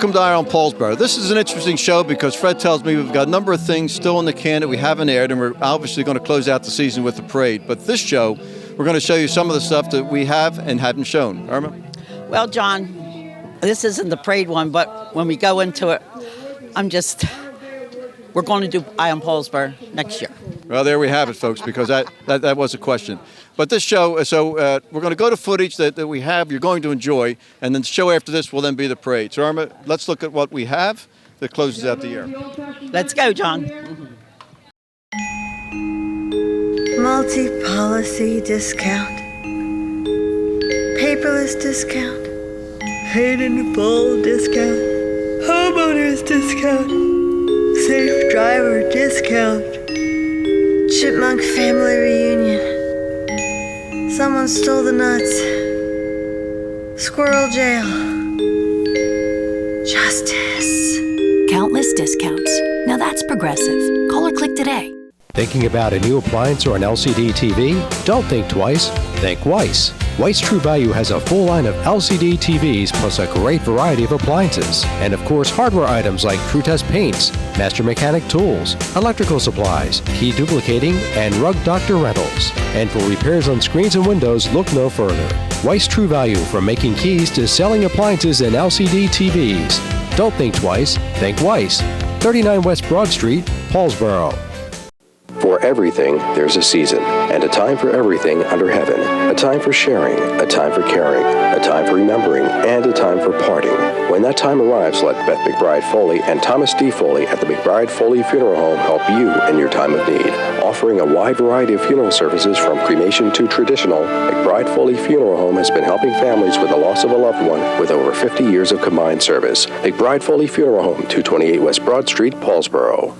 welcome to Eye on Paulsboro. This is an interesting show because Fred tells me we've got a number of things still in the can that we haven't aired, and we're obviously going to close out the season with the parade. But this show, we're going to show you some of the stuff that we have and hadn't shown. Irma? Well, John, this isn't the parade one, but when we go into it, we're going to do Eye on Paulsboro next year. Well, there we have it, folks, because that was a question. But this show, we're going to go to footage that we have you're going to enjoy, and then the show after this will then be the parade. So, Irma, let's look at what we have that closes out the year. Let's go, John. Multi-policy discount, paperless discount, paid in full discount, homeowners discount, safe driver discount, chipmunk family reunion, someone stole the nuts, squirrel jail, justice. Countless discounts. Now that's progressive. Call or click today. Thinking about a new appliance or an LCD TV? Don't think twice, think Weiss. Weiss True Value has a full line of LCD TVs plus a great variety of appliances. And of course, hardware items like True Test paints, Master Mechanic tools, electrical supplies, key duplicating, and Rug Doctor rentals. And for repairs on screens and windows, look no further. Weiss True Value, from making keys to selling appliances and LCD TVs. Don't think twice, think Weiss. 39 West Broad Street, Paulsboro. For everything, there's a season, and a time for everything under heaven. A time for sharing, a time for caring, a time for remembering, and a time for parting. When that time arrives, let Beth McBride Foley and Thomas D. Foley at the McBride Foley Funeral Home help you in your time of need. Offering a wide variety of funeral services from cremation to traditional, McBride Foley Funeral Home has been helping families with the loss of a loved one with over 50 years of combined service. McBride Foley Funeral Home, 228 West Broad Street, Paulsboro.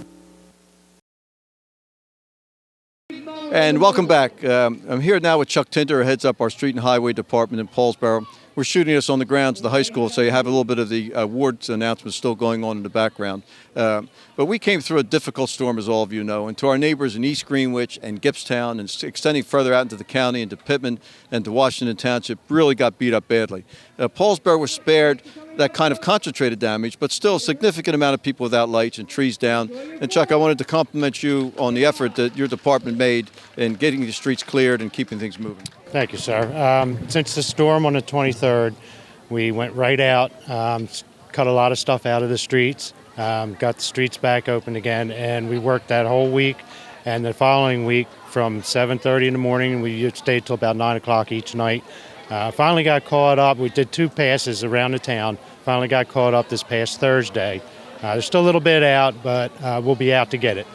And welcome back. I'm here now with Chuck Tinder, who heads up our Street and Highway Department in Paulsboro. We're shooting this on the grounds of the high school, so you have a little bit of the awards announcements still going on in the background. But we came through a difficult storm, as all of you know, and to our neighbors in East Greenwich and Gibbstown and extending further out into the county, into Pittman and to Washington Township, really got beat up badly. Paulsboro was spared that kind of concentrated damage, but still a significant amount of people without lights and trees down. And Chuck, I wanted to compliment you on the effort that your department made in getting the streets cleared and keeping things moving. Thank you, sir. Since the storm on the 23rd, we went right out, cut a lot of stuff out of the streets, got the streets back open again, and we worked that whole week. And the following week, from 7:30 in the morning, we stayed till about 9 o'clock each night. Finally got caught up. We did 2 passes around the town. Finally got caught up this past Thursday. There's still a little bit out, but we'll be out to get it.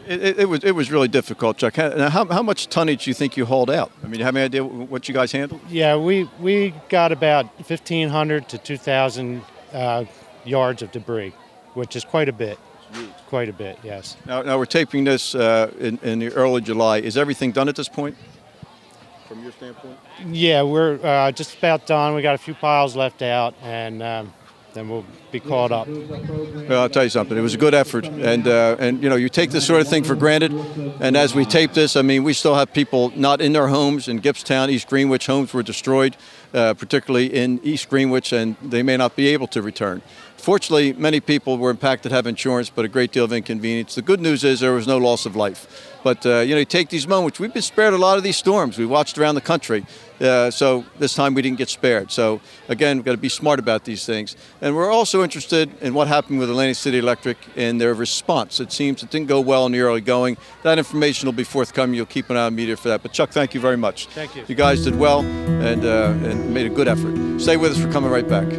It was really difficult, Chuck. How much tonnage do you think you hauled out? I mean, you have any idea what you guys handled? Yeah, we got about 1,500 to 2,000 yards of debris, which is quite a bit. Quite a bit, yes. Now we're taping this in the early July. Is everything done at this point, from your standpoint? Yeah, we're just about done. We got a few piles left out, and then we'll be caught up. Well, I'll tell you something. It was a good effort, and you know, you take this sort of thing for granted. And as we tape this, I mean, we still have people not in their homes in Gibbstown, East Greenwich. Homes were destroyed, particularly in East Greenwich, and they may not be able to return. Fortunately, many people were impacted, have insurance, but a great deal of inconvenience. The good news is there was no loss of life. But, you know, you take these moments. We've been spared a lot of these storms. We watched around the country. So this time we didn't get spared. So, again, we've got to be smart about these things. And we're also interested in what happened with Atlantic City Electric and their response. It seems it didn't go well in the early going. That information will be forthcoming. You'll keep an eye on media for that. But, Chuck, thank you very much. Thank you. You guys did well and made a good effort. Stay with us. We're coming right back.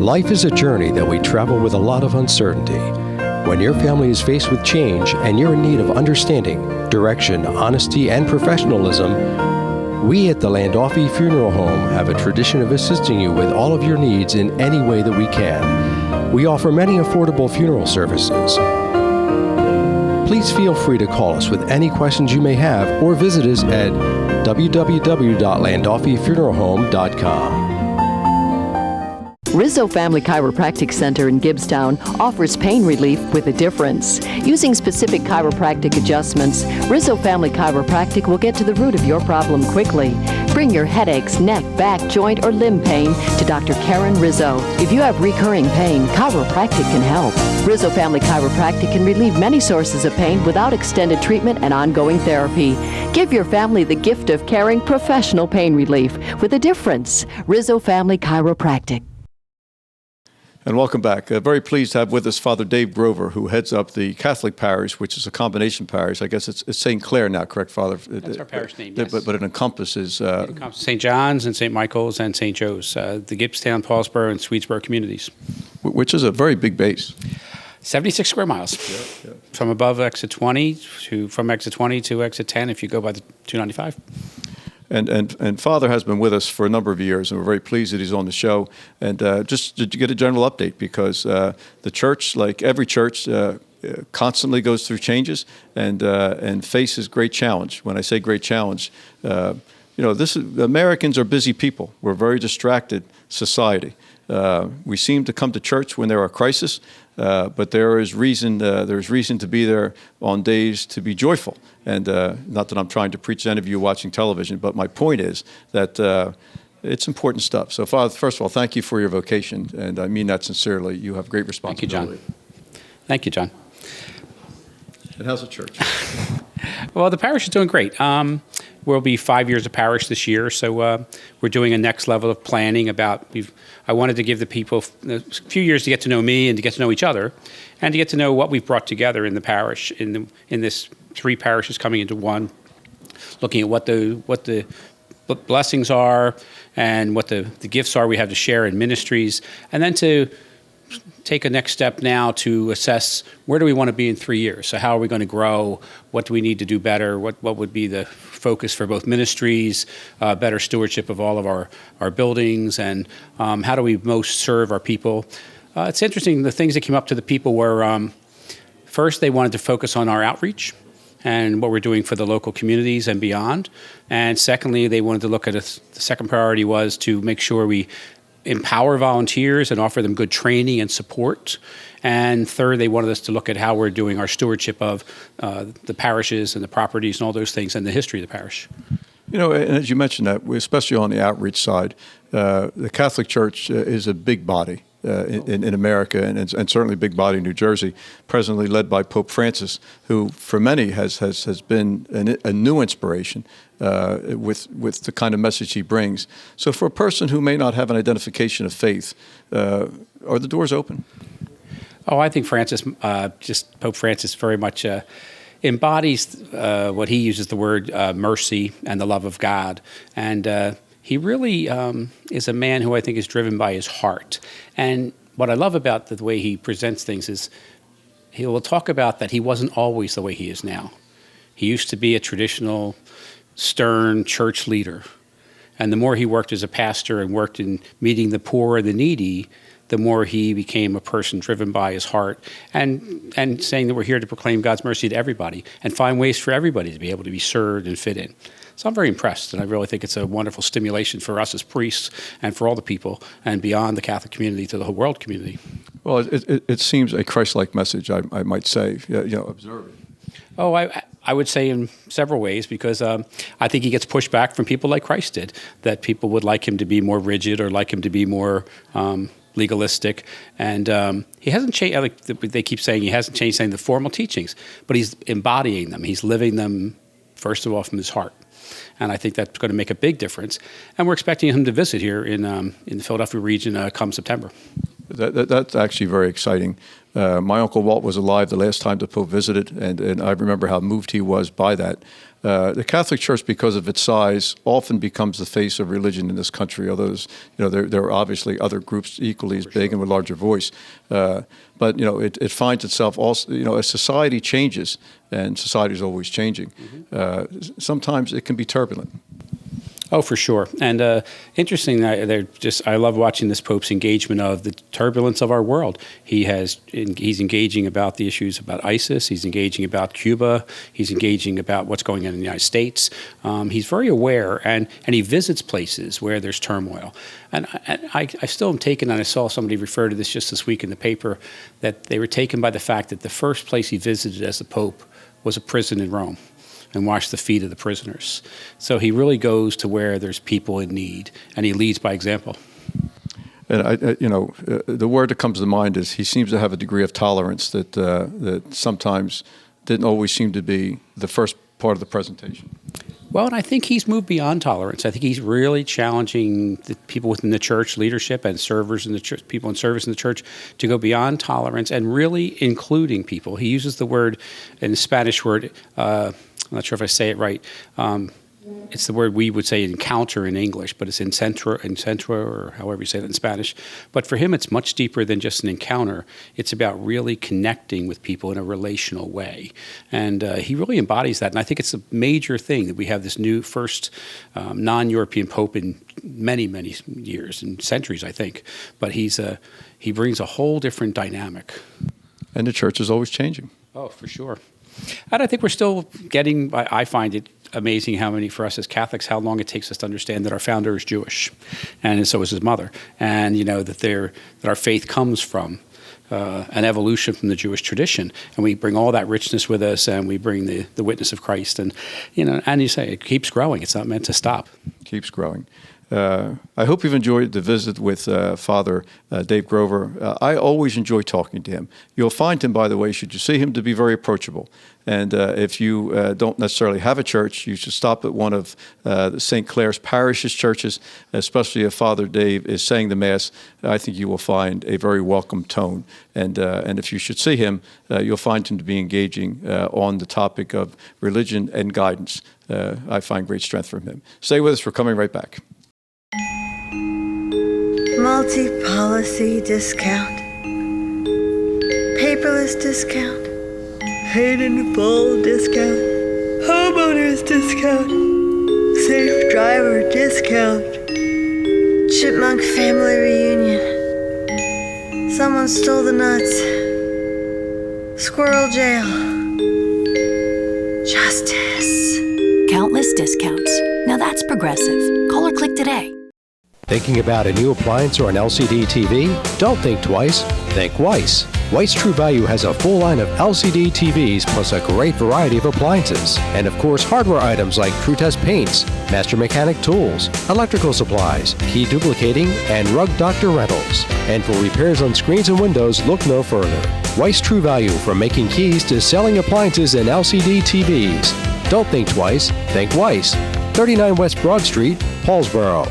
Life is a journey that we travel with a lot of uncertainty. When your family is faced with change and you're in need of understanding, direction, honesty, and professionalism, we at the Landolfi Funeral Home have a tradition of assisting you with all of your needs in any way that we can. We offer many affordable funeral services. Please feel free to call us with any questions you may have or visit us at www.landolfifuneralhome.com. Rizzo Family Chiropractic Center in Gibbstown offers pain relief with a difference. Using specific chiropractic adjustments, Rizzo Family Chiropractic will get to the root of your problem quickly. Bring your headaches, neck, back, joint, or limb pain to Dr. Karen Rizzo. If you have recurring pain, chiropractic can help. Rizzo Family Chiropractic can relieve many sources of pain without extended treatment and ongoing therapy. Give your family the gift of caring professional pain relief with a difference. Rizzo Family Chiropractic. And welcome back. Very pleased to have with us Father Dave Grover, who heads up the Catholic parish, which is a combination parish. I guess it's St. Clair now, correct, Father? That's our parish name, yes. But it encompasses... St. John's and St. Michael's and St. Joe's, the Gibbstown, Paulsboro, and Swedesboro communities. Which is a very big base. 76 square miles. Yeah. From above exit 20 from exit 20 to exit 10 if you go by the 295. And Father has been with us for a number of years, and we're very pleased that he's on the show. And just to get a general update, because the church, like every church, constantly goes through changes and faces great challenge. When I say great challenge, Americans are busy people. We're a very distracted society. We seem to come to church when there are crises, but there's reason to be there on days to be joyful. And not that I'm trying to preach to any of you watching television, but my point is that it's important stuff. So, Father, first of all, thank you for your vocation, and I mean that sincerely. You have great responsibility. Thank you, John. And how's the church? Well, the parish is doing great. We'll be 5 years of parish this year, so we're doing a next level of planning I wanted to give the people a few years to get to know me and to get to know each other, and to get to know what we've brought together in the parish, in this 3 parishes coming into one, looking at what the blessings are and what the gifts are we have to share in ministries, and then to take a next step now to assess where do we want to be in 3 years. So how are we going to grow? What do we need to do better? What would be the focus for both ministries, better stewardship of all of our buildings, and how do we most serve our people? It's interesting, the things that came up to the people were, first, they wanted to focus on our outreach and what we're doing for the local communities and beyond. And secondly, they wanted to look at the second priority was to make sure we empower volunteers and offer them good training and support. And third, they wanted us to look at how we're doing our stewardship of the parishes and the properties and all those things and the history of the parish. And as you mentioned that, especially on the outreach side, the Catholic Church is a big body in America, and certainly a big body in New Jersey, presently led by Pope Francis, who for many has been a new inspiration with the kind of message he brings. So for a person who may not have an identification of faith, are the doors open? Oh, I think Pope Francis very much embodies what he uses the word mercy and the love of God. And he really is a man who I think is driven by his heart. And what I love about the way he presents things is he will talk about that he wasn't always the way he is now. He used to be a traditional, stern church leader. And the more he worked as a pastor and worked in meeting the poor and the needy, the more he became a person driven by his heart and saying that we're here to proclaim God's mercy to everybody and find ways for everybody to be able to be served and fit in. So I'm very impressed, and I really think it's a wonderful stimulation for us as priests and for all the people and beyond the Catholic community to the whole world community. Well, it seems a Christ-like message, I might say, observe it. Oh, I would say in several ways, because I think he gets pushback from people like Christ did, that people would like him to be more rigid or like him to be more legalistic. And he hasn't changed, like they keep saying, he hasn't changed the formal teachings, but he's embodying them. He's living them, first of all, from his heart. And I think that's going to make a big difference. And we're expecting him to visit here in the Philadelphia region come September. That's actually very exciting. My Uncle Walt was alive the last time the Pope visited, and I remember how moved he was by that. The Catholic Church, because of its size, often becomes the face of religion in this country, although there are obviously other groups equally as big and with larger voice. But it finds itself also, as society changes, and society is always changing, sometimes it can be turbulent. Oh, for sure. And interesting, I love watching this Pope's engagement of the turbulence of our world. He's engaging about the issues about ISIS. He's engaging about Cuba. He's engaging about what's going on in the United States. He's very aware, and he visits places where there's turmoil. And I still am taken, and I saw somebody refer to this just this week in the paper, that they were taken by the fact that the first place he visited as the Pope was a prison in Rome, and wash the feet of the prisoners. So he really goes to where there's people in need, and he leads by example. And the word that comes to mind is he seems to have a degree of tolerance that sometimes didn't always seem to be the first part of the presentation. Well, and I think he's moved beyond tolerance. I think he's really challenging the people within the church leadership and servers in the church, people in service in the church, to go beyond tolerance and really including people. He uses the word, in the Spanish word, I'm not sure if I say it right. It's the word we would say encounter in English, but it's encuentro, or however you say that in Spanish. But for him, it's much deeper than just an encounter. It's about really connecting with people in a relational way. And he really embodies that. And I think it's a major thing that we have this new first non-European Pope in many, many years and centuries, I think. But he brings a whole different dynamic. And the church is always changing. Oh, for sure. And I think we're still getting, I find it amazing how many, for us as Catholics, how long it takes us to understand that our founder is Jewish, and so is his mother, and that our faith comes from an evolution from the Jewish tradition, and we bring all that richness with us, and we bring the witness of Christ, and you say it keeps growing. It's not meant to stop. Keeps growing. I hope you've enjoyed the visit with Father Dave Grover. I always enjoy talking to him. You'll find him, by the way, should you see him, to be very approachable. And if you don't necessarily have a church, you should stop at one of the St. Clair's Parish's churches, especially if Father Dave is saying the Mass. I think you will find a very welcome tone. And if you should see him, you'll find him to be engaging on the topic of religion and guidance. I find great strength from him. Stay with us. We're coming right back. Multi-policy discount, paperless discount, paid in full discount, homeowners discount, safe driver discount, chipmunk family reunion, someone stole the nuts, squirrel jail, justice. Countless discounts. Now that's progressive. Call or click today. Thinking about a new appliance or an LCD TV? Don't think twice, think Weiss. Weiss True Value has a full line of LCD TVs plus a great variety of appliances. And of course, hardware items like True Test paints, Master Mechanic tools, electrical supplies, key duplicating, and Rug Doctor rentals. And for repairs on screens and windows, look no further. Weiss True Value, from making keys to selling appliances and LCD TVs. Don't think twice, think Weiss. 39 West Broad Street, Paulsboro.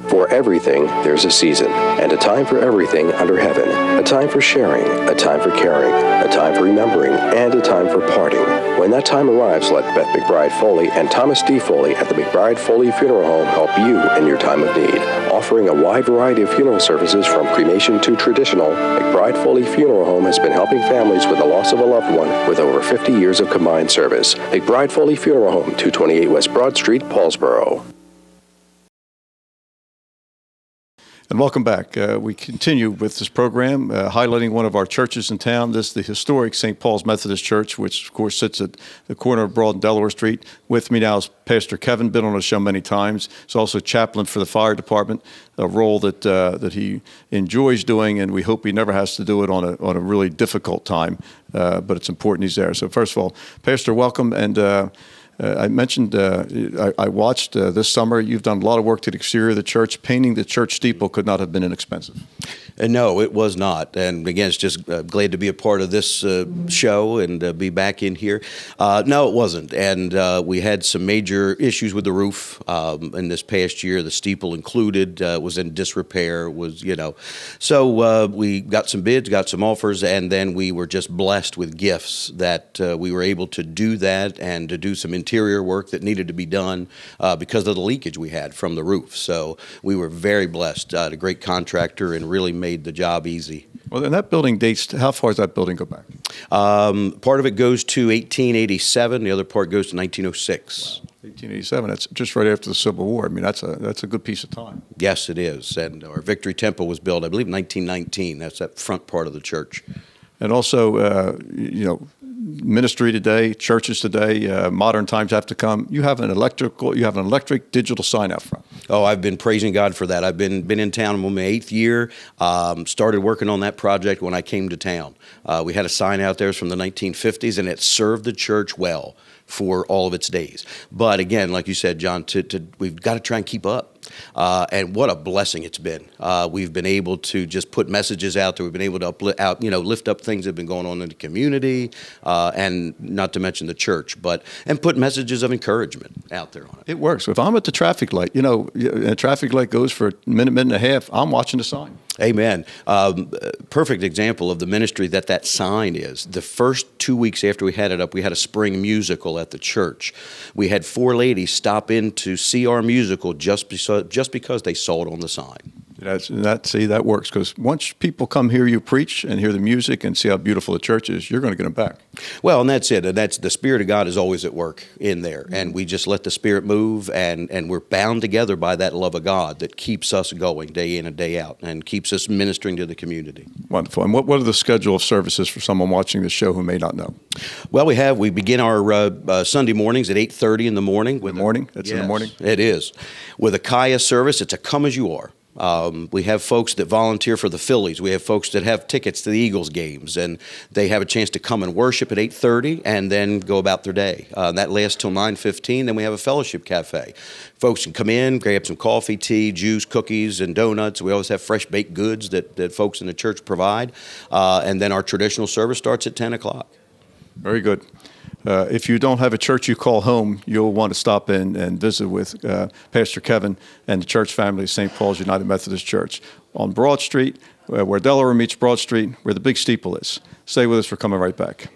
For everything, there's a season, and a time for everything under heaven. A time for sharing, a time for caring, a time for remembering, and a time for parting. When that time arrives, let Beth McBride Foley and Thomas D. Foley at the McBride Foley Funeral Home help you in your time of need. Offering a wide variety of funeral services from cremation to traditional, McBride Foley Funeral Home has been helping families with the loss of a loved one with over 50 years of combined service. McBride Foley Funeral Home, 228 West Broad Street, Paulsboro. And welcome back. We continue with this program, highlighting one of our churches in town. This is the historic St. Paul's Methodist Church, which, of course, sits at the corner of Broad and Delaware Street. With me now is Pastor Kevin, been on the show many times. He's also chaplain for the fire department, a role that he enjoys doing, and we hope he never has to do it on a really difficult time. But it's important he's there. So first of all, Pastor, welcome. And I mentioned, I watched this summer, you've done a lot of work to the exterior of the church. Painting the church steeple could not have been inexpensive. No, it was not. And again, it's just glad to be a part of this show and be back in here. No, it wasn't. And we had some major issues with the roof in this past year. The steeple included was in disrepair, So we got some bids, got some offers, and then we were just blessed with gifts that we were able to do that and to do some interior work that needed to be done because of the leakage we had from the roof. So we were very blessed. A great contractor and really made the job easy. Well, then that building dates, how far does that building go back? Part of it goes to 1887. The other part goes to 1906. Wow. 1887, that's just right after the Civil War. I mean, that's a good piece of time. Yes, it is. And our Victory Temple was built, I believe, 1919. That's that front part of the church. And also, ministry today, churches today, modern times have to come. You have an electric digital sign out front. Oh, I've been praising God for that. I've been in town in my 8th year. Started working on that project when I came to town. We had a sign out there from the 1950s, and it served the church well for all of its days. But again, like you said, John, we've got to try and keep up. And what a blessing it's been. We've been able to just put messages out there. We've been able to lift up things that have been going on in the community, and not to mention the church, and put messages of encouragement out there on it. It works. If I'm at the traffic light, a traffic light goes for a minute and a half, I'm watching the sign. Amen. Perfect example of the ministry that sign is. The first 2 weeks after we had it up, we had a spring musical at the church. We had 4 ladies stop in to see our musical just because they saw it on the sign. That works, because once people come hear you preach and hear the music and see how beautiful the church is, you're going to get them back. Well, and that's it. And that's the Spirit of God is always at work in there. And we just let the Spirit move, and we're bound together by that love of God that keeps us going day in and day out and keeps us ministering to the community. Wonderful. And what are the schedule of services for someone watching this show who may not know? Well, we begin our Sunday mornings at 8:30 in the morning. In the morning? That's in the morning? It is. With a Kaya service, it's a come as you are. We have folks that volunteer for the Phillies. We have folks that have tickets to the Eagles games, and they have a chance to come and worship at 8:30 and then go about their day. That lasts till 9:15. Then we have a fellowship cafe. Folks can come in, grab some coffee, tea, juice, cookies, and donuts. We always have fresh baked goods that folks in the church provide. And then our traditional service starts at 10 o'clock. Very good. If you don't have a church you call home, you'll want to stop in and visit with Pastor Kevin and the church family of St. Paul's United Methodist Church on Broad Street, where Delaware meets Broad Street, where the big steeple is. Stay with us. We're coming right back.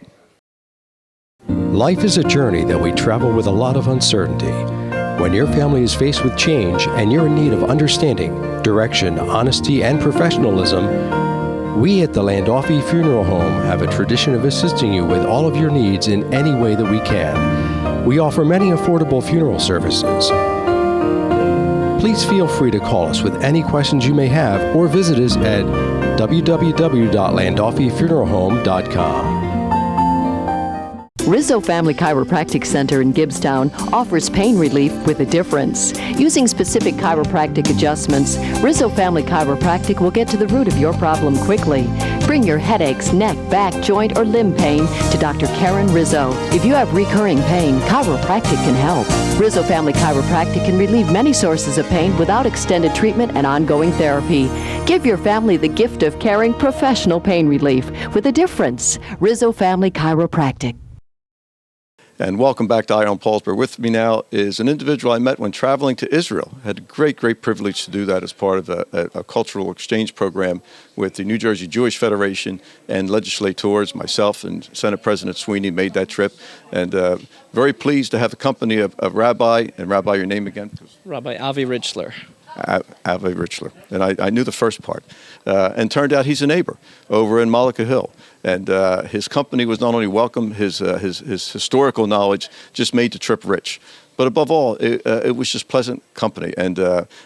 Life is a journey that we travel with a lot of uncertainty. When your family is faced with change and you're in need of understanding, direction, honesty, and professionalism, we at the Landolfi Funeral Home have a tradition of assisting you with all of your needs in any way that we can. We offer many affordable funeral services. Please feel free to call us with any questions you may have or visit us at www.landolfifuneralhome.com. Rizzo Family Chiropractic Center in Gibbstown offers pain relief with a difference. Using specific chiropractic adjustments, Rizzo Family Chiropractic will get to the root of your problem quickly. Bring your headaches, neck, back, joint, or limb pain to Dr. Karen Rizzo. If you have recurring pain, chiropractic can help. Rizzo Family Chiropractic can relieve many sources of pain without extended treatment and ongoing therapy. Give your family the gift of caring professional pain relief with a difference. Rizzo Family Chiropractic. And welcome back to Eye on Paulsboro. With me now is an individual I met when traveling to Israel. I had a great privilege to do that as part of a cultural exchange program with the New Jersey Jewish Federation and legislators. Myself and Senate President Sweeney made that trip. And very pleased to have the company of Rabbi, and Rabbi, your name again? Rabbi Avi Richler. Avi Richler. And I knew the first part. And turned out he's a neighbor over in Malacca Hill. And his company was not only welcome, his historical knowledge just made the trip rich. But above all, it was just pleasant company. And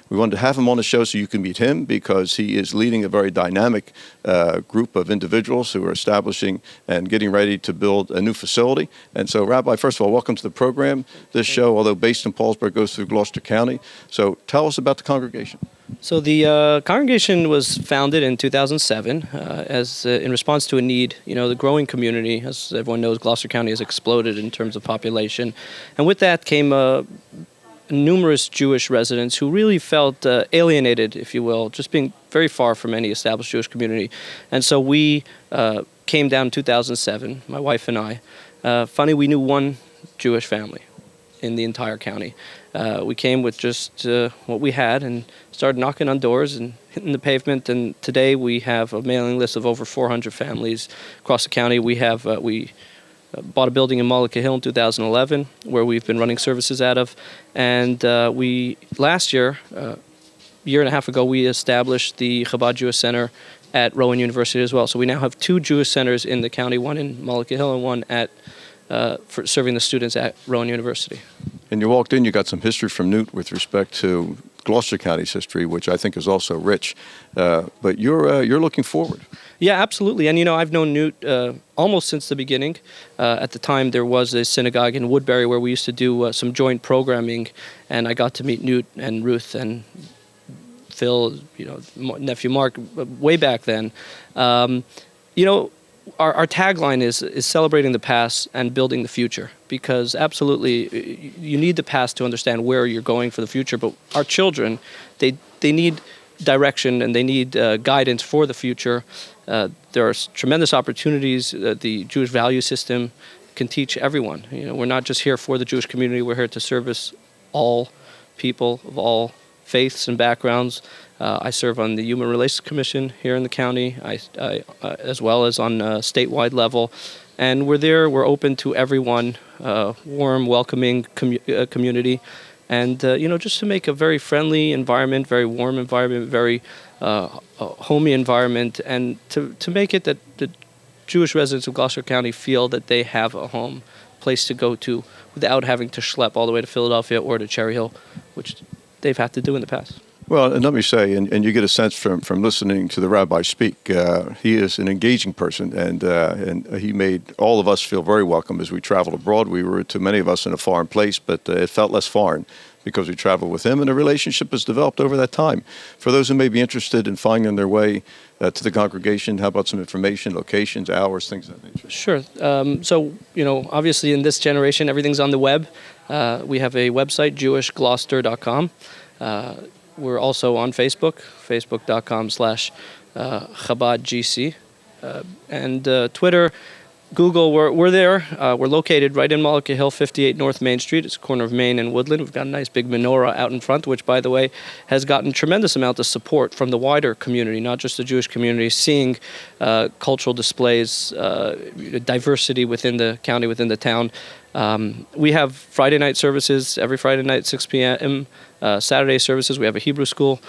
we wanted to have him on the show so you can meet him, because he is leading a very dynamic group of individuals who are establishing and getting ready to build a new facility. And so, Rabbi, first of all, welcome to the program. This show, although based in Paulsboro, goes through Gloucester County. So tell us about the congregation. So the congregation was founded in 2007 as in response to a need. You know, the growing community, as everyone knows, Gloucester County has exploded in terms of population. And with that came a numerous Jewish residents who really felt alienated, if you will, just being very far from any established Jewish community. And so we came down in 2007, my wife and I. Funny, we knew one Jewish family in the entire county. We came with just what we had and started knocking on doors and hitting the pavement. And today we have a mailing list of over 400 families across the county. We have bought a building in Mullica Hill in 2011 where we've been running services out of. And we last year, year and a half ago, we established the Chabad Jewish Center at Rowan University as well. So we now have 2 Jewish centers in the county, one in Mullica Hill and one for serving the students at Rowan University. And you walked in, you got some history from Newt with respect to Gloucester County's history, which I think is also rich. But you're looking forward. Yeah, absolutely. And, I've known Newt almost since the beginning. At the time, there was a synagogue in Woodbury where we used to do some joint programming, and I got to meet Newt and Ruth and Phil, nephew Mark, way back then. Our tagline is celebrating the past and building the future, because absolutely you need the past to understand where you're going for the future. But our children, they need direction and they need guidance for the future. There are tremendous opportunities. The Jewish value system can teach everyone. We're not just here for the Jewish community. We're here to service all people of all faiths and backgrounds. I serve on the Human Relations Commission here in the county, as well as on a statewide level. And we're open to everyone, warm, welcoming community. And, just to make a very friendly environment, very warm environment, very homey environment, and to make it that the Jewish residents of Gloucester County feel that they have a home, place to go to, without having to schlep all the way to Philadelphia or to Cherry Hill, which they've had to do in the past. Well, and let me say, and you get a sense from listening to the rabbi speak, he is an engaging person, and he made all of us feel very welcome as we traveled abroad. We were, to many of us, in a foreign place, but it felt less foreign because we traveled with him, and a relationship has developed over that time. For those who may be interested in finding their way to the congregation, how about some information, locations, hours, things of that nature? Sure. So, obviously in this generation, everything's on the web. We have a website, jewishgloucester.com. We're also on Facebook, facebook.com/ChabadGC. And Twitter, Google, we're there. We're located right in Mullica Hill, 58 North Main Street. It's a corner of Main and Woodland. We've got a nice big menorah out in front, which, by the way, has gotten tremendous amount of support from the wider community, not just the Jewish community, seeing cultural displays, diversity within the county, within the town. We have Friday night services every Friday night, 6 p.m., Saturday services. We have a Hebrew school.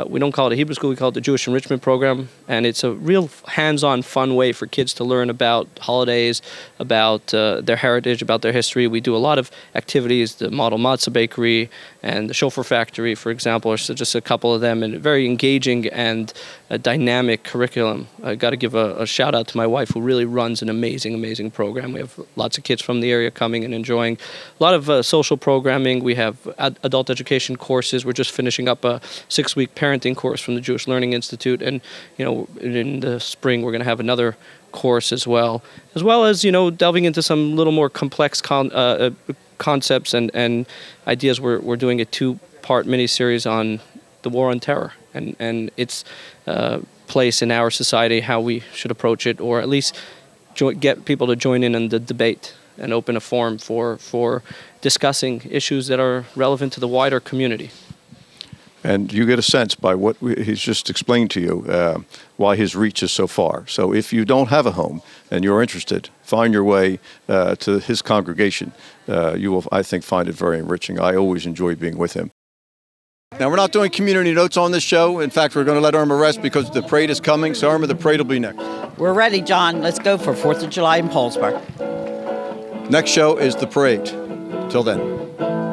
We don't call it a Hebrew school, we call it the Jewish Enrichment Program, and it's a real hands-on, fun way for kids to learn about holidays, about their heritage, about their history. We do a lot of activities, the Model Matzah Bakery and the Shofar Factory, for example, are just a couple of them, and a very engaging and a dynamic curriculum. I got to give a shout-out to my wife, who really runs an amazing, amazing program. We have lots of kids from the area coming and enjoying a lot of social programming. We have adult education courses. We're just finishing up a 6-week parenting course from the Jewish Learning Institute, and in the spring we're going to have another course as well as delving into some little more complex concepts and ideas. We're doing a 2-part mini-series on the war on terror and its place in our society, how we should approach it, or at least get people to join in on the debate and open a forum for discussing issues that are relevant to the wider community. And you get a sense by what he's just explained to you why his reach is so far. So if you don't have a home and you're interested, find your way to his congregation. You will, I think, find it very enriching. I always enjoy being with him. Now, we're not doing community notes on this show. In fact, we're going to let Irma rest because the parade is coming. So, Irma, the parade will be next. We're ready, John. Let's go for 4th of July in Paulsboro. Next show is the parade. Till then.